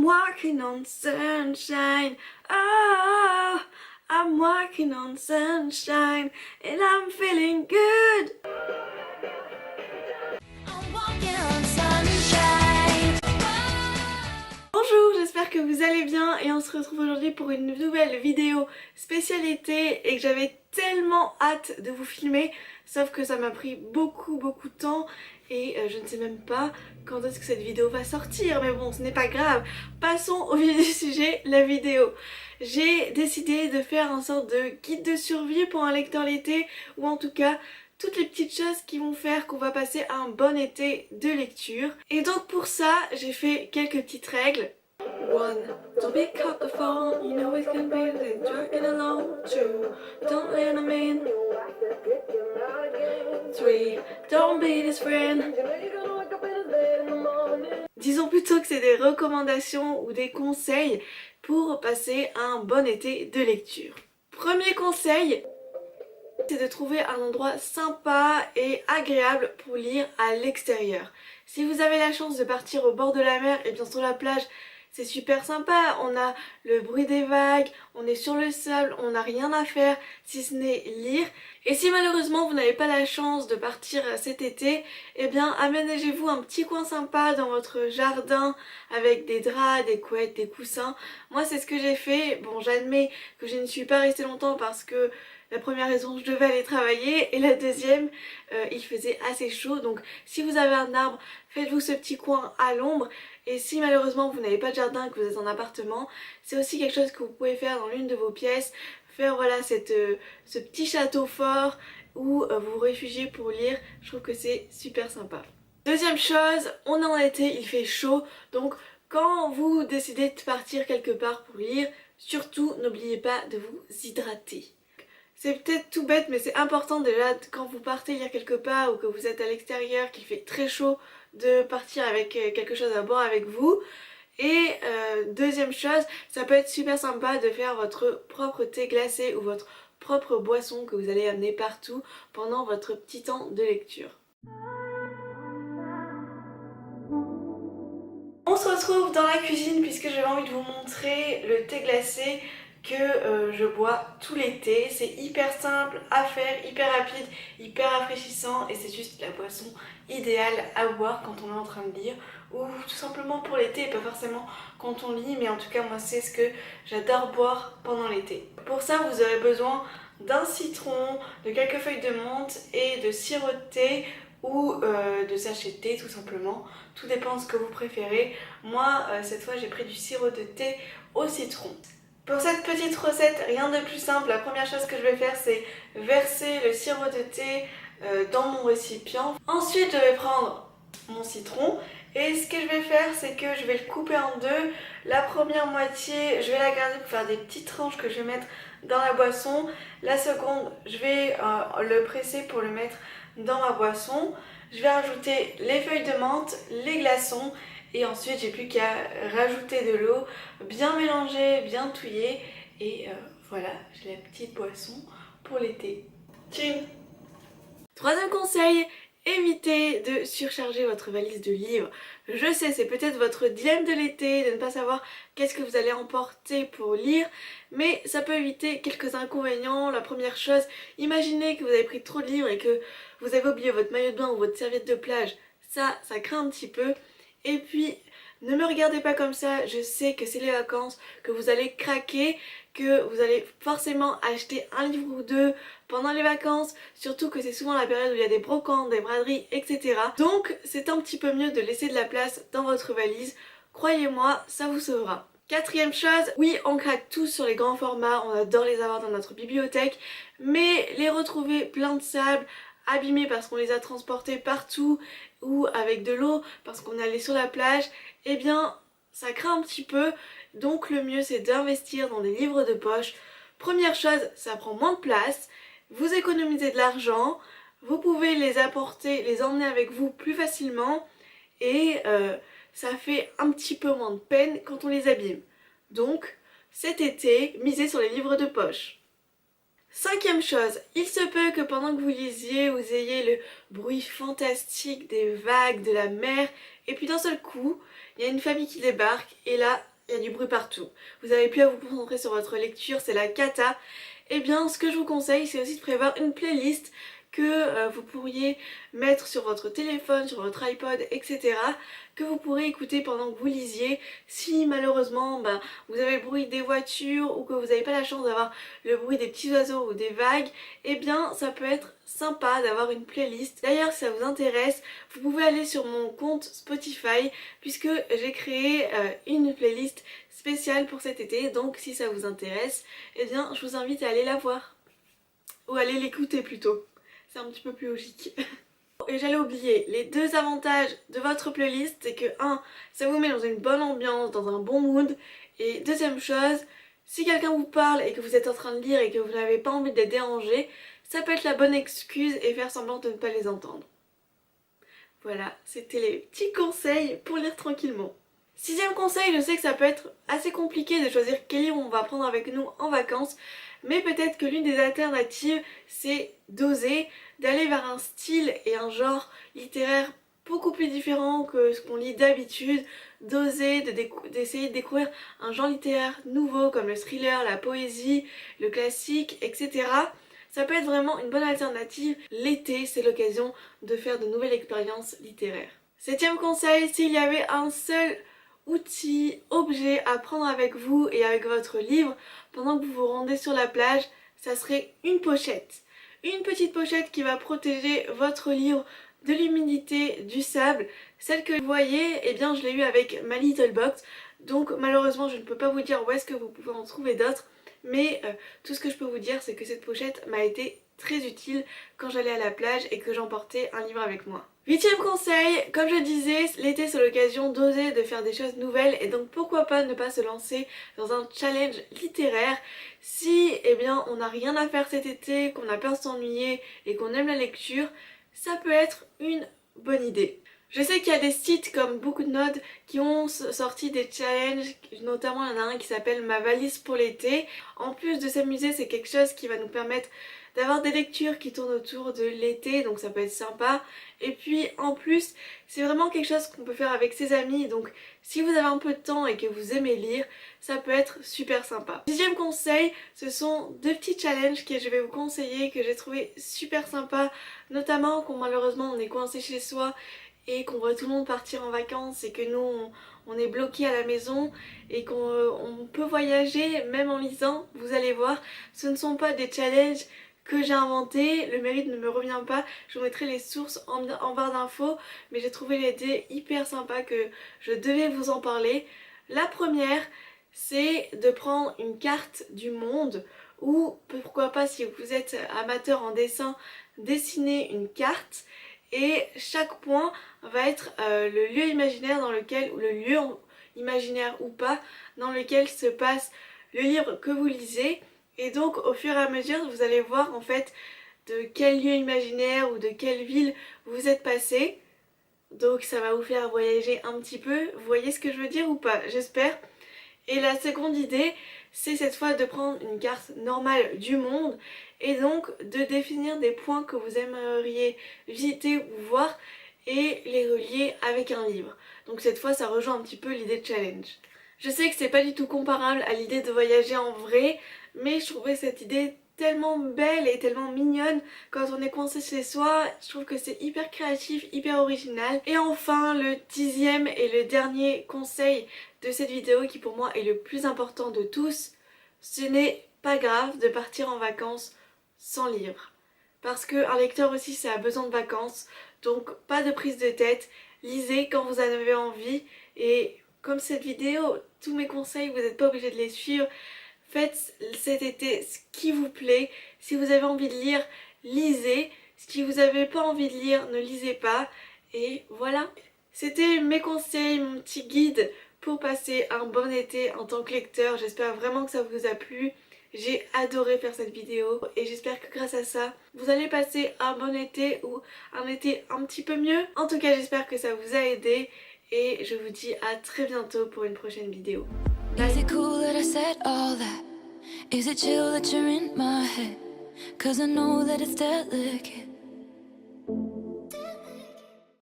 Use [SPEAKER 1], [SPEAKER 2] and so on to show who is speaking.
[SPEAKER 1] walking on sunshine. Oh, I'm walking on sunshine and I'm feeling good. I'm walking on sunshine. Bonjour, j'espère que vous allez bien et on se retrouve aujourd'hui pour une nouvelle vidéo spécialité et que j'avais tellement hâte de vous filmer, sauf que ça m'a pris beaucoup de temps et je ne sais même pas quand est-ce que cette vidéo va sortir, mais bon, ce n'est pas grave. Passons au vif du sujet, la vidéo. J'ai décidé de faire un sorte de guide de survie pour un lecteur l'été, ou en tout cas toutes les petites choses qui vont faire qu'on va passer un bon été de lecture. Et donc pour ça, j'ai fait quelques petites règles. 1. Don't pick up the phone, you know it's gonna be the dragging along. 2. Don't let him in. 3. Don't be his friend. Disons plutôt que c'est des recommandations ou des conseils pour passer un bon été de lecture. Premier conseil, c'est de trouver un endroit sympa et agréable pour lire à l'extérieur. Si vous avez la chance de partir au bord de la mer et bien sur la plage, c'est super sympa, on a le bruit des vagues, on est sur le sable, on n'a rien à faire si ce n'est lire. Et si malheureusement vous n'avez pas la chance de partir cet été, eh bien aménagez-vous un petit coin sympa dans votre jardin avec des draps, des couettes, des coussins. Moi c'est ce que j'ai fait. Bon, j'admets que je ne suis pas restée longtemps parce que la première raison, je devais aller travailler, et la deuxième, il faisait assez chaud. Donc si vous avez un arbre, faites-vous ce petit coin à l'ombre. Et si malheureusement vous n'avez pas de jardin, que vous êtes en appartement, c'est aussi quelque chose que vous pouvez faire dans l'une de vos pièces. Faire voilà ce petit château fort où vous vous réfugiez pour lire. Je trouve que c'est super sympa. Deuxième chose, on est en été, il fait chaud. Donc quand vous décidez de partir quelque part pour lire, surtout n'oubliez pas de vous hydrater. C'est peut-être tout bête, mais c'est important déjà quand vous partez lire quelque part ou que vous êtes à l'extérieur, qu'il fait très chaud, de partir avec quelque chose à boire avec vous. Et deuxième chose, ça peut être super sympa de faire votre propre thé glacé ou votre propre boisson que vous allez amener partout pendant votre petit temps de lecture. On se retrouve dans la cuisine puisque j'avais envie de vous montrer le thé glacé que je bois tout l'été. C'est hyper simple à faire, hyper rapide, hyper rafraîchissant et c'est juste la boisson idéale à boire quand on est en train de lire ou tout simplement pour l'été et pas forcément quand on lit, mais en tout cas moi c'est ce que j'adore boire pendant l'été. Pour ça vous aurez besoin d'un citron, de quelques feuilles de menthe et de sirop de thé ou de sachet de thé tout simplement. Tout dépend de ce que vous préférez. Moi cette fois j'ai pris du sirop de thé au citron. Pour cette petite recette, rien de plus simple, la première chose que je vais faire c'est verser le sirop de thé dans mon récipient. Ensuite je vais prendre mon citron et ce que je vais faire c'est que je vais le couper en deux. La première moitié je vais la garder pour faire des petites tranches que je vais mettre dans la boisson. La seconde je vais le presser pour le mettre dans ma boisson. Je vais rajouter les feuilles de menthe, les glaçons. Et ensuite j'ai plus qu'à rajouter de l'eau, bien mélanger, bien touiller et voilà, j'ai la petite boisson pour l'été. Tchim! Troisième conseil, évitez de surcharger votre valise de livres. Je sais, c'est peut-être votre dilemme de l'été de ne pas savoir qu'est-ce que vous allez emporter pour lire, mais ça peut éviter quelques inconvénients. La première chose, imaginez que vous avez pris trop de livres et que vous avez oublié votre maillot de bain ou votre serviette de plage. Ça craint un petit peu. Et puis, ne me regardez pas comme ça, je sais que c'est les vacances, que vous allez craquer, que vous allez forcément acheter un livre ou deux pendant les vacances, surtout que c'est souvent la période où il y a des brocantes, des braderies, etc. Donc, c'est un petit peu mieux de laisser de la place dans votre valise. Croyez-moi, ça vous sauvera. Quatrième chose, oui, on craque tous sur les grands formats, on adore les avoir dans notre bibliothèque, mais les retrouver plein de sable, abîmés parce qu'on les a transportés partout ou avec de l'eau parce qu'on est allé sur la plage, eh bien ça craint un petit peu. Donc le mieux c'est d'investir dans des livres de poche. Première chose, ça prend moins de place, vous économisez de l'argent, vous pouvez les apporter, les emmener avec vous plus facilement et ça fait un petit peu moins de peine quand on les abîme. Donc cet été, misez sur les livres de poche. Cinquième chose, il se peut que pendant que vous lisiez, vous ayez le bruit fantastique des vagues, de la mer, et puis d'un seul coup, il y a une famille qui débarque, et là, il y a du bruit partout, vous n'avez plus à vous concentrer sur votre lecture, c'est la cata, eh bien ce que je vous conseille c'est aussi de prévoir une playlist que vous pourriez mettre sur votre téléphone, sur votre iPod, etc. que vous pourrez écouter pendant que vous lisiez. Si malheureusement vous avez le bruit des voitures ou que vous n'avez pas la chance d'avoir le bruit des petits oiseaux ou des vagues, eh bien ça peut être sympa d'avoir une playlist. D'ailleurs si ça vous intéresse, vous pouvez aller sur mon compte Spotify puisque j'ai créé une playlist spéciale pour cet été, donc si ça vous intéresse, eh bien je vous invite à aller la voir. Ou aller l'écouter plutôt. C'est un petit peu plus logique. Et j'allais oublier, les deux avantages de votre playlist, c'est que 1. Ça vous met dans une bonne ambiance, dans un bon mood. Et deuxième chose, si quelqu'un vous parle et que vous êtes en train de lire et que vous n'avez pas envie de les déranger, ça peut être la bonne excuse et faire semblant de ne pas les entendre. Voilà, c'était les petits conseils pour lire tranquillement. Sixième conseil, je sais que ça peut être assez compliqué de choisir quel livre on va prendre avec nous en vacances, mais peut-être que l'une des alternatives, c'est d'oser, d'aller vers un style et un genre littéraire beaucoup plus différent que ce qu'on lit d'habitude, d'oser, d'essayer de découvrir un genre littéraire nouveau comme le thriller, la poésie, le classique, etc. Ça peut être vraiment une bonne alternative. L'été, c'est l'occasion de faire de nouvelles expériences littéraires. Septième conseil, s'il y avait un seul outil, objet à prendre avec vous et avec votre livre pendant que vous vous rendez sur la plage, ça serait une pochette. Une petite pochette qui va protéger votre livre de l'humidité, du sable. Celle que vous voyez, eh bien je l'ai eu avec ma Little Box, donc malheureusement je ne peux pas vous dire où est-ce que vous pouvez en trouver d'autres, mais tout ce que je peux vous dire c'est que cette pochette m'a été très utile quand j'allais à la plage et que j'emportais un livre avec moi. Huitième conseil, comme je disais, l'été c'est l'occasion d'oser, de faire des choses nouvelles et donc pourquoi pas ne pas se lancer dans un challenge littéraire si eh bien on n'a rien à faire cet été, qu'on a peur de s'ennuyer et qu'on aime la lecture, ça peut être une bonne idée. Je sais qu'il y a des sites comme Book Note qui ont sorti des challenges, notamment il y en a un qui s'appelle Ma valise pour l'été. En plus de s'amuser, c'est quelque chose qui va nous permettre d'avoir des lectures qui tournent autour de l'été, donc ça peut être sympa. Et puis en plus, c'est vraiment quelque chose qu'on peut faire avec ses amis, donc si vous avez un peu de temps et que vous aimez lire, ça peut être super sympa. Dixième conseil, ce sont deux petits challenges que je vais vous conseiller, que j'ai trouvé super sympa, notamment quand malheureusement on est coincé chez soi et qu'on voit tout le monde partir en vacances et que nous on est bloqué à la maison et qu'on peut voyager même en lisant. Vous allez voir, ce ne sont pas des challenges que j'ai inventés, le mérite ne me revient pas, je vous mettrai les sources en barre d'infos, mais j'ai trouvé l'idée hyper sympa que je devais vous en parler. La première, c'est de prendre une carte du monde ou pourquoi pas si vous êtes amateur en dessin, dessiner une carte et chaque point va être le lieu imaginaire dans lequel, ou le lieu imaginaire ou pas, dans lequel se passe le livre que vous lisez. Et donc au fur et à mesure vous allez voir en fait de quel lieu imaginaire ou de quelle ville vous êtes passé. Donc ça va vous faire voyager un petit peu, vous voyez ce que je veux dire ou pas, j'espère. Et la seconde idée, c'est cette fois de prendre une carte normale du monde et donc de définir des points que vous aimeriez visiter ou voir et les relier avec un livre. Donc cette fois ça rejoint un petit peu l'idée de challenge. Je sais que c'est pas du tout comparable à l'idée de voyager en vrai, mais je trouvais cette idée tellement belle et tellement mignonne quand on est coincé chez soi. Je trouve que c'est hyper créatif, hyper original. Et enfin le dixième et le dernier conseil de cette vidéo qui pour moi est le plus important de tous, ce n'est pas grave de partir en vacances sans livre. Parce qu'un lecteur aussi ça a besoin de vacances, donc pas de prise de tête, lisez quand vous en avez envie et comme cette vidéo, tous mes conseils, vous n'êtes pas obligé de les suivre. Faites cet été ce qui vous plaît. Si vous avez envie de lire, lisez. Si vous n'avez pas envie de lire, ne lisez pas. Et voilà. C'était mes conseils, mon petit guide pour passer un bon été en tant que lecteur. J'espère vraiment que ça vous a plu. J'ai adoré faire cette vidéo et j'espère que grâce à ça, vous allez passer un bon été ou un été un petit peu mieux. En tout cas, j'espère que ça vous a aidé. Et je vous dis à très bientôt pour une prochaine vidéo. Bye. Is it cool that I said all that? Is it chill that you're in my head? 'Cause I know that it's delicate.